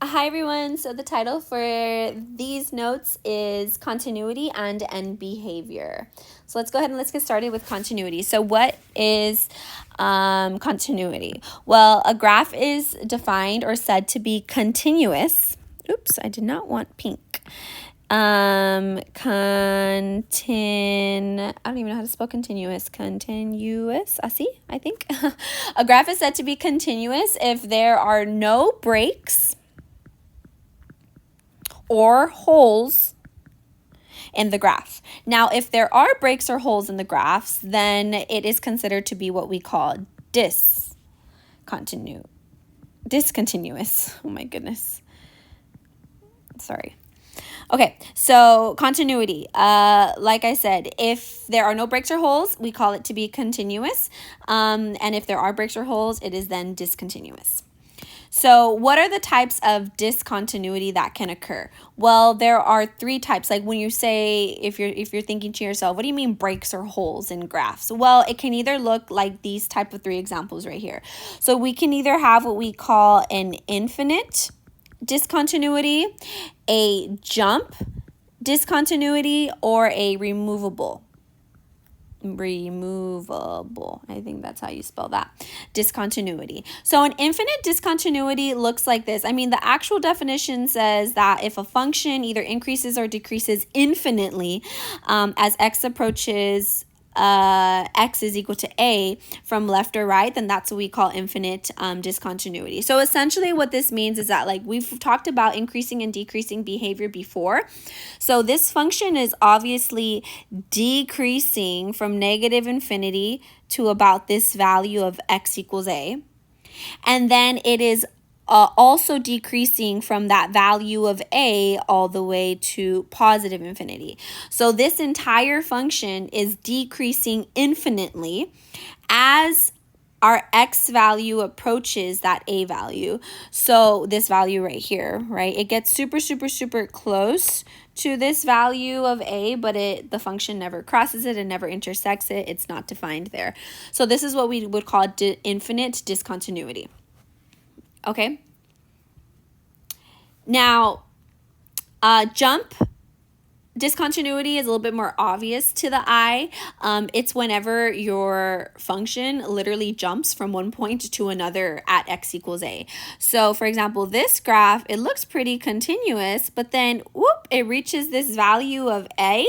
Hi everyone. So the title for these notes is continuity and end behavior. So let's go ahead and let's get started with continuity. So what is continuity? Well, a graph is defined or said to be continuous. Oops, I did not want pink. I don't even know how to spell continuous. Continuous, I think. A graph is said to be continuous if there are no breaks or holes in the graph. Now, if there are breaks or holes in the graphs, then it is considered to be what we call discontinuous. Oh my goodness. Sorry. Okay, so continuity. Like I said, if there are no breaks or holes, we call it to be continuous. And if there are breaks or holes, it is then discontinuous. So what are the types of discontinuity that can occur? Well, there are three types. Like when you say, if you're thinking to yourself, what do you mean breaks or holes in graphs? Well, it can either look like these type of three examples right here. So we can either have what we call an infinite discontinuity, a jump discontinuity, or a removable, I think that's how you spell that, discontinuity. So an infinite discontinuity looks like this. I mean, the actual definition says that if a function either increases or decreases infinitely as x approaches x is equal to a from left or right, then that's what we call infinite discontinuity. So essentially what this means is that, like, we've talked about increasing and decreasing behavior before. So this function is obviously decreasing from negative infinity to about this value of x equals a. And then it is also decreasing from that value of a all the way to positive infinity. So this entire function is decreasing infinitely as our x value approaches that a value. So this value right here, right? It gets super, super, super close to this value of a, but the function never crosses it and never intersects it. It's not defined there. So this is what we would call infinite discontinuity. Okay. Now, jump discontinuity is a little bit more obvious to the eye. It's whenever your function literally jumps from one point to another at x equals a. So for example, this graph, it looks pretty continuous, but then whoop, it reaches this value of a,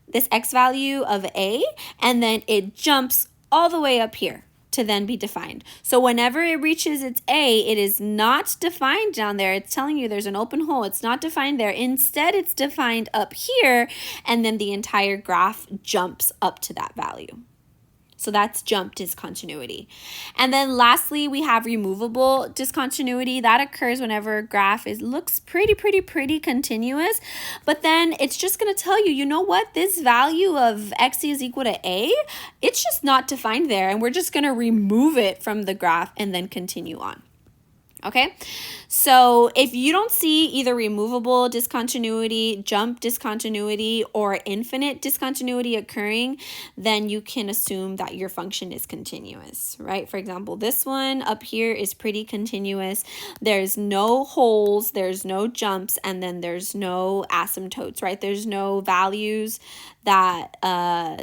this x value of a, and then it jumps all the way up here to then be defined. So whenever it reaches its a, it is not defined down there. It's telling you there's an open hole. It's not defined there. Instead, it's defined up here, and then the entire graph jumps up to that value. So that's jump discontinuity. And then lastly, we have removable discontinuity. That occurs whenever a graph looks pretty continuous, but then it's just going to tell you, you know what, this value of x is equal to a, it's just not defined there, and we're just going to remove it from the graph and then continue on. Okay, so if you don't see either removable discontinuity, jump discontinuity, or infinite discontinuity occurring, then you can assume that your function is continuous, right? For example, this one up here is pretty continuous. There's no holes, there's no jumps, and then there's no asymptotes, right? There's no values that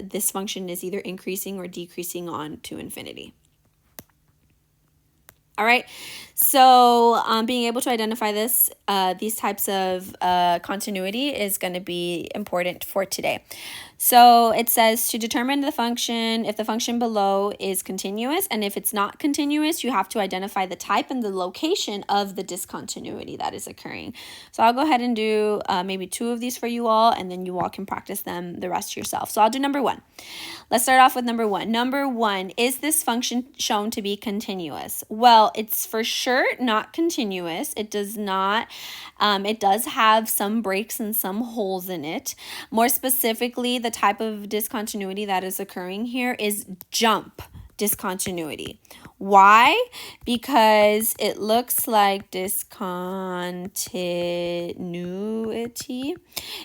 this function is either increasing or decreasing on to infinity. All right, so being able to identify these types of continuity is going to be important for today. So it says to determine the function, if the function below is continuous, and if it's not continuous, you have to identify the type and the location of the discontinuity that is occurring. So I'll go ahead and do maybe 2 of these for you all, and then you all can practice them the rest yourself. So I'll do number 1. Let's start off with number 1. Number 1, is this function shown to be continuous? Well, it's for sure not continuous. It does not. It does have some breaks and some holes in it. More specifically, the type of discontinuity that is occurring here is jump discontinuity. Why? Because it looks like discontinuity.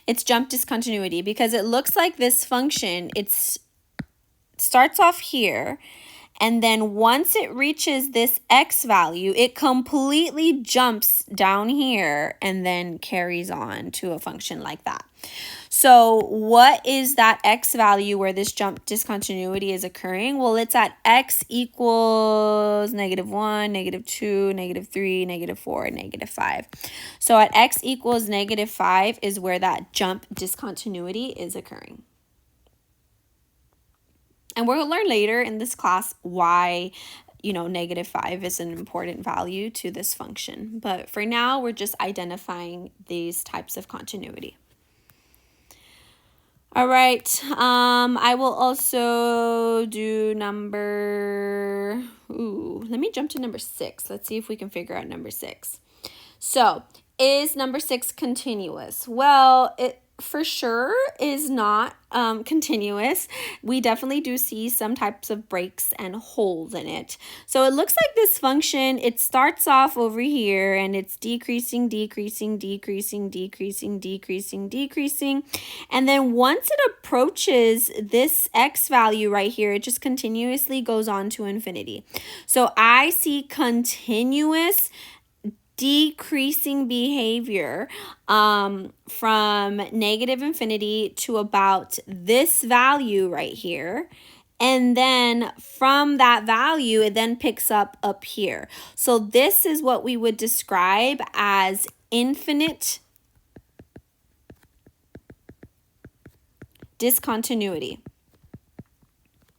It's jump discontinuity because it looks like this function, it starts off here And then once it reaches this x value, it completely jumps down here and then carries on to a function like that. So what is that x value where this jump discontinuity is occurring? Well, it's at x equals -1, -2, -3, -4, -5. So at x equals -5 is where that jump discontinuity is occurring. And we'll learn later in this class why, -5 is an important value to this function. But for now, we're just identifying these types of continuity. All right, I will also do let me jump to number 6. Let's see if we can figure out number 6. So, is number 6 continuous? Well, it for sure is not continuous. We definitely do see some types of breaks and holes in it. So it looks like this function, it starts off over here and it's decreasing, decreasing, decreasing, decreasing, decreasing, decreasing. And then once it approaches this x value right here, it just continuously goes on to infinity. So I see continuous decreasing behavior from negative infinity to about this value right here. And then from that value, it then picks up here. So this is what we would describe as infinite discontinuity.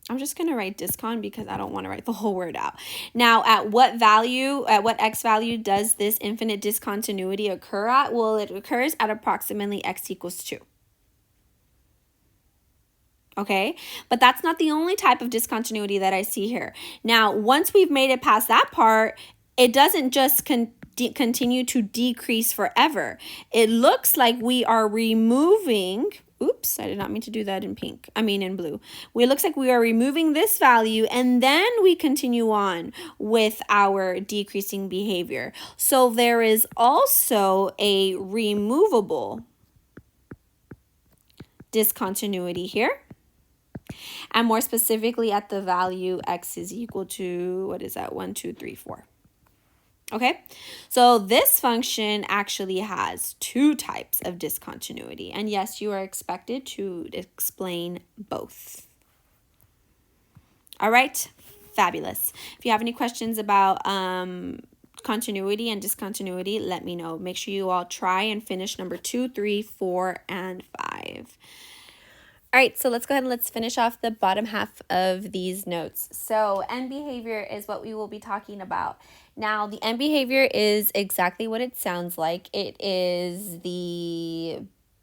I'm just going to write discon because I don't want to write the whole word out. Now, at what x value does this infinite discontinuity occur at? Well, it occurs at approximately x equals 2. Okay, but that's not the only type of discontinuity that I see here. Now, once we've made it past that part, it doesn't just continue to decrease forever. It looks like we are removing... Oops, I did not mean to do that in pink. I mean in blue. It looks like we are removing this value and then we continue on with our decreasing behavior. So there is also a removable discontinuity here. And more specifically at the value x is equal to, 1, 2, 3, 4. Okay, so this function actually has 2 types of discontinuity. And yes, you are expected to explain both. All right, fabulous. If you have any questions about continuity and discontinuity, let me know. Make sure you all try and finish number 2, 3, 4, and 5. All right, so let's go ahead and let's finish off the bottom half of these notes. So end behavior is what we will be talking about. Now, the end behavior is exactly what it sounds like. It is the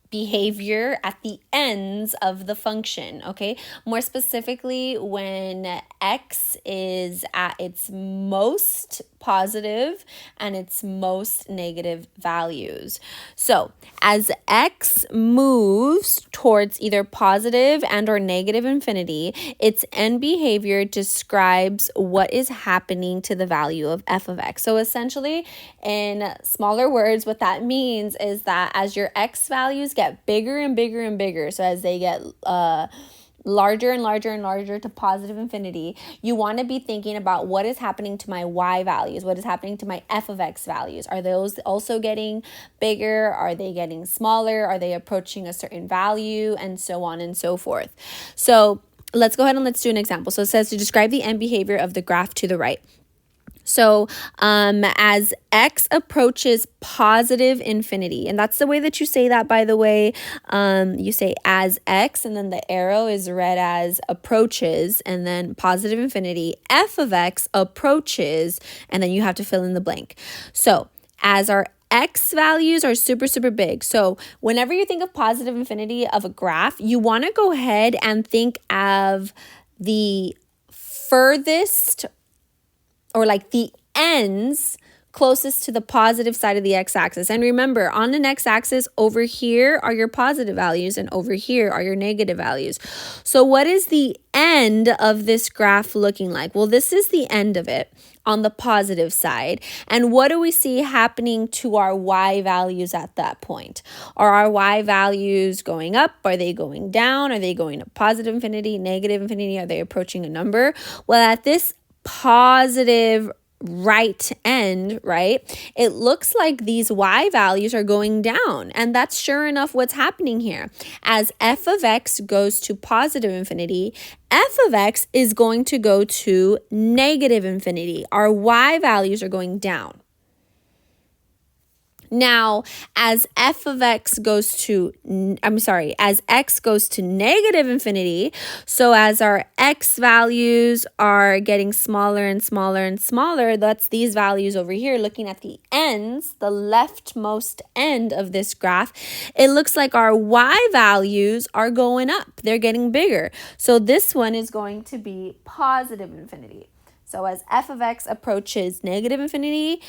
behavior at the ends of the function, okay? More specifically, when x is at its most positive and its most negative values. So as x moves towards either positive and or negative infinity, its end behavior describes what is happening to the value of f of x. So essentially, in smaller words, what that means is that as your x values get bigger and bigger and bigger, so as they get larger and larger and larger to positive infinity, you want to be thinking about what is happening to my y values, what is happening to my f of x values. Are those also getting bigger? Are they getting smaller? Are they approaching a certain value? And so on and so forth. So let's go ahead and let's do an example. So it says to describe the end behavior of the graph to the right. So as x approaches positive infinity, and that's the way that you say that, by the way, you say as x, and then the arrow is read as approaches, and then positive infinity, f of x approaches, and then you have to fill in the blank. So as our x values are super, super big. So whenever you think of positive infinity of a graph, you want to go ahead and think of the furthest or like the ends closest to the positive side of the x-axis. And remember, on the x-axis, over here are your positive values and over here are your negative values. So what is the end of this graph looking like? Well, this is the end of it. on the positive side. And what do we see happening to our y values at that point? Are our y values going up? Are they going down? Are they going to positive infinity, negative infinity? Are they approaching a number? Well, at this positive right end, right, it looks like these y values are going down. And that's sure enough what's happening here. As f of x goes to positive infinity, f of x is going to go to negative infinity. Our y values are going down. Now, as f of x goes to, as x goes to negative infinity, so as our x values are getting smaller and smaller and smaller, that's these values over here, looking at the ends, the leftmost end of this graph, it looks like our y values are going up. They're getting bigger. So this one is going to be positive infinity. So as f of x approaches negative infinity,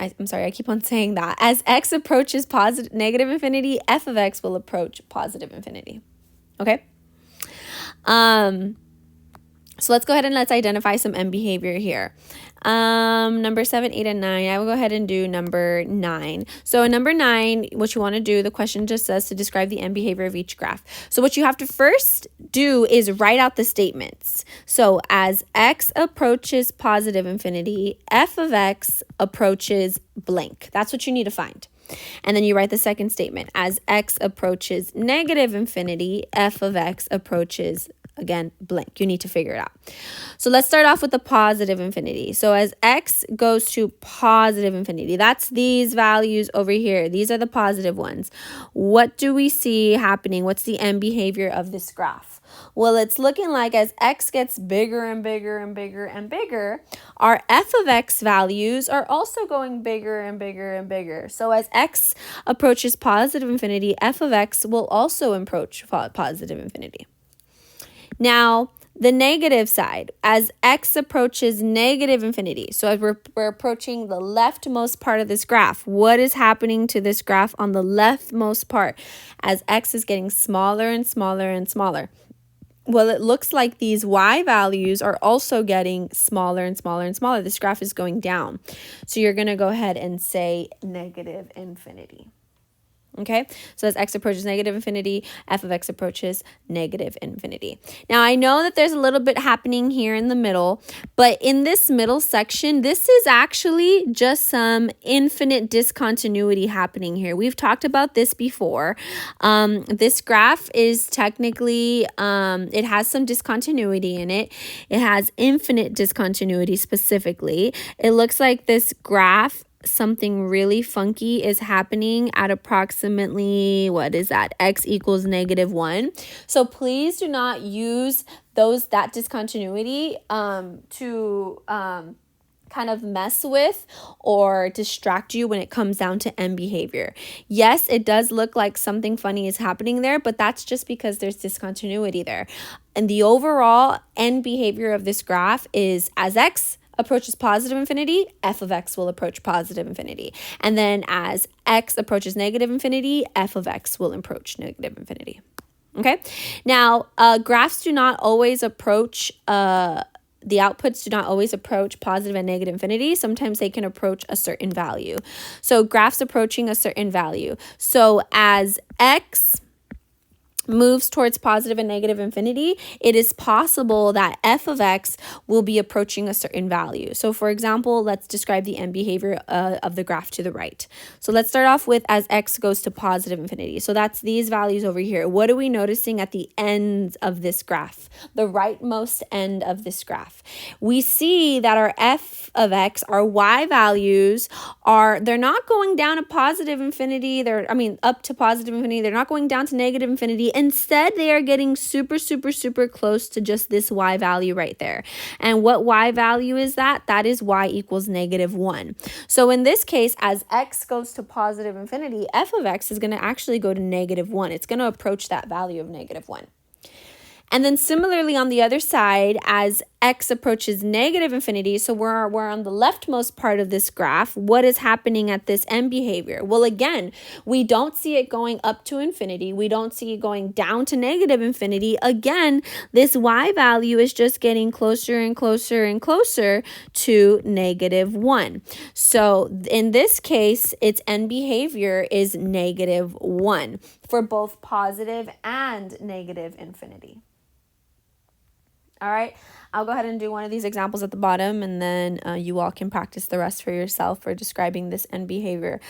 I'm sorry, I keep on saying that. As x approaches negative infinity, f of x will approach positive infinity. Okay? So let's go ahead and let's identify some end behavior here. Number 7, 8, and 9. I will go ahead and do number 9. So in number 9, what you want to do, the question just says to describe the end behavior of each graph. So what you have to first do is write out the statements. So as x approaches positive infinity, f of x approaches blank. That's what you need to find. And then you write the second statement. As x approaches negative infinity, f of x approaches, again, blank. You need to figure it out. So let's start off with the positive infinity. So as x goes to positive infinity, that's these values over here. These are the positive ones. What do we see happening? What's the end behavior of this graph? Well, it's looking like as x gets bigger and bigger and bigger and bigger, our f of x values are also going bigger and bigger and bigger. So as x approaches positive infinity, f of x will also approach positive infinity. Now, the negative side, as x approaches negative infinity, so as we're approaching the leftmost part of this graph, what is happening to this graph on the leftmost part as x is getting smaller and smaller and smaller? Well, it looks like these y values are also getting smaller and smaller and smaller. This graph is going down. So you're going to go ahead and say negative infinity. Okay, so as x approaches negative infinity, f of x approaches negative infinity. Now, I know that there's a little bit happening here in the middle, but in this middle section, this is actually just some infinite discontinuity happening here. We've talked about this before. This graph is technically, it has some discontinuity in it. It has infinite discontinuity specifically. It looks like this graph, something really funky is happening at approximately, what is that, x equals -1. So please do not use that discontinuity to kind of mess with or distract you when it comes down to end behavior. Yes, it does look like something funny is happening there, but that's just because there's discontinuity there. And the overall end behavior of this graph is as x approaches positive infinity, f of x will approach positive infinity. And then as x approaches negative infinity, f of x will approach negative infinity. Okay? Now, graphs do not always approach, the outputs do not always approach positive and negative infinity. Sometimes they can approach a certain value. So graphs approaching a certain value. So as x moves towards positive and negative infinity, it is possible that f of x will be approaching a certain value. So for example, let's describe the end behavior of the graph to the right. So let's start off with as x goes to positive infinity. So that's these values over here. What are we noticing at the ends of this graph? The rightmost end of this graph. We see that our f of x, our y values they're not going down to positive infinity. Up to positive infinity. They're not going down to negative infinity. Instead, they are getting super, super, super close to just this y value right there. And what y value is that? That is y equals -1. So in this case, as x goes to positive infinity, f of x is going to actually go to -1. It's going to approach that value of -1. And then similarly on the other side, as x approaches negative infinity, so we're on the leftmost part of this graph, what is happening at this end behavior? Well, again, we don't see it going up to infinity. We don't see it going down to negative infinity. Again, this y value is just getting closer and closer and closer to -1. So in this case, its end behavior is -1 for both positive and negative infinity. All right, I'll go ahead and do one of these examples at the bottom, and then you all can practice the rest for yourself for describing this end behavior.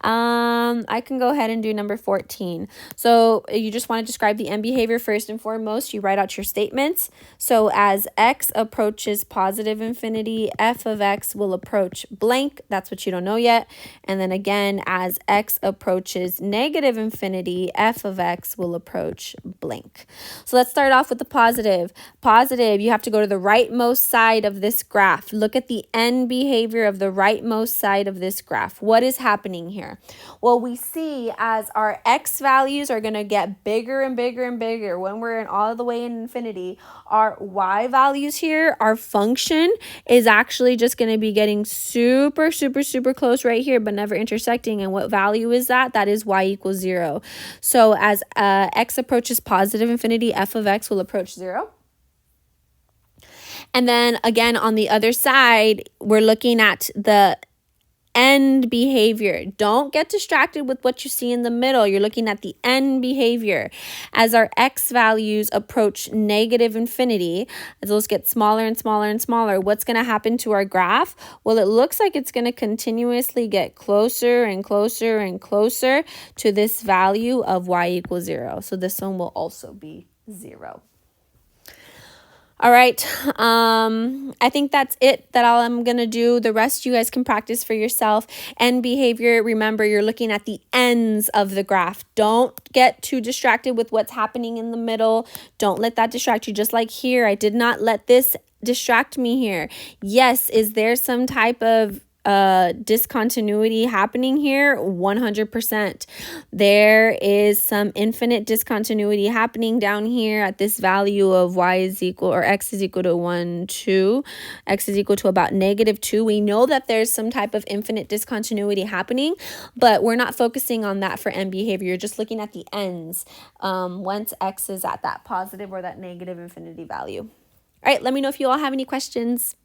I can go ahead and do number 14. So you just want to describe the end behavior first and foremost. You write out your statements. So as x approaches positive infinity, f of x will approach blank. That's what you don't know yet. And then again, as x approaches negative infinity, f of x will approach blank. So let's start off with the positive. Positive, you have to go to the rightmost side of this graph. Look at the end behavior of the rightmost side of this graph. What is happening here? Well, we see as our x values are going to get bigger and bigger and bigger when we're in all the way in infinity, our y values here, our function is actually just going to be getting super, super, super close right here, but never intersecting. And what value is that? That is y equals 0. So as x approaches positive infinity, f of x will approach 0. And then again, on the other side, we're looking at the end behavior. Don't get distracted with what you see in the middle. You're looking at the end behavior. As our x values approach negative infinity, as those get smaller and smaller and smaller, what's going to happen to our graph? Well, it looks like it's going to continuously get closer and closer and closer to this value of y equals 0. So this one will also be 0. All right, I think that's it that I'm going to do. The rest you guys can practice for yourself. End behavior, remember, you're looking at the ends of the graph. Don't get too distracted with what's happening in the middle. Don't let that distract you. Just like here, I did not let this distract me here. Yes, is there some type of discontinuity happening here? 100%. There is some infinite discontinuity happening down here at this value of y is equal, or x is equal to 1, 2. X is equal to about -2. We know that there's some type of infinite discontinuity happening, but we're not focusing on that for end behavior. You're just looking at the ends once x is at that positive or that negative infinity value. All right, let me know if you all have any questions.